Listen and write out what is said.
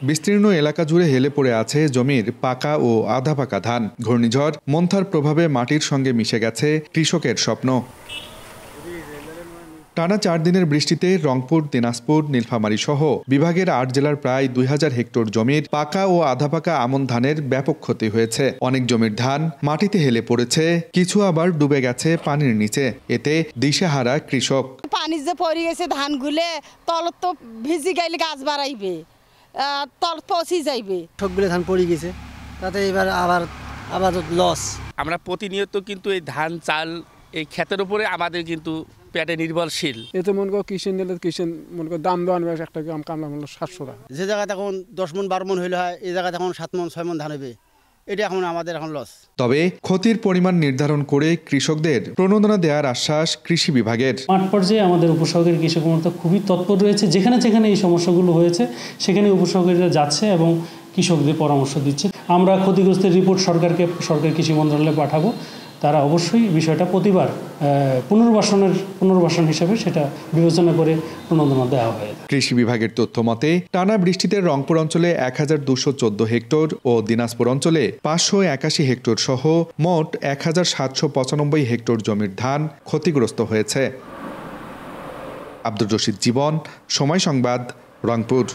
বিস্তীর্ণ এলাকা জুড়ে হেলে পড়ে আছে জমির পাকা ও আধা পাকা ধান। ঘূর্ণিঝড় মন্থার প্রভাবে মাটির সঙ্গে মিশে গেছে কৃষকের স্বপ্ন। টানা 4 দিনের বৃষ্টিতে রংপুর, দিনাজপুর, নীলফামারী সহ বিভাগের 8 জেলার প্রায় 2000 হেক্টর জমির পাকা ও আধা পাকা আমন ধানের ব্যাপক ক্ষতি হয়েছে। অনেক জমির ধান মাটিতে হেলে পড়েছে, কিছু আবার ডুবে গেছে পানির নিচে। এতে দিশেহারা কৃষক। পানি যে পড়ে গেছে ধানগুলো তল তো ভিজি গেলে গাছ বাড়াইবে, তল পচি যাইবে। সবগুলো ধান পড়ে গেছে, তাতে এবার আবার লস। আমরা প্রতিনিয়ত কিন্তু এই ধান চাল এই ক্ষেতের উপরে আমাদের কিন্তু পেটে নির্ভরশীল। এতে মনে করো কিষেন নিলে কিষেন মনে করো দাম দেওয়া একটা কামলা মূল্য 700 টাকা। যে জায়গায় এখন 10 মণ 12 মণ হইলে হয়, এই জায়গায় এখন 7 মণ 6 মণ ধান হবে। এটা এখন আমাদের এখন লস। তবে ক্ষতির পরিমাণ নির্ধারণ করে কৃষকদের প্রণোদনা দেওয়ার আশ্বাস কৃষি বিভাগের। মাঠ পর্যায়ে আমাদের উপসহকারী কৃষক কর্মকর্তা খুবই তৎপর রয়েছে। যেখানে যেখানে এই সমস্যাগুলো হয়েছে সেখানে উপসহকারীরা যাচ্ছে এবং কৃষকদের পরামর্শ দিচ্ছে। আমরা ক্ষতিগ্রস্তের রিপোর্ট সরকারি কৃষি মন্ত্রণালয়ে পাঠাবো। তারা অবশ্যই বিষয়টা প্রতিবার পুনর্বাসন হিসেবে সেটা বিবেচনা করে প্রণোদনা দেওয়া হয়। কৃষি বিভাগের তথ্য মতে টানা বৃষ্টিতে রংপুর অঞ্চলে 1214 হেক্টর ও দিনাজপুর অঞ্চলে 581 হেক্টর সহ মোট 1795 হেক্টর জমির ধান ক্ষতিগ্রস্ত হয়েছে। আব্দুর রশিদ জীবন, সময় সংবাদ, রংপুর।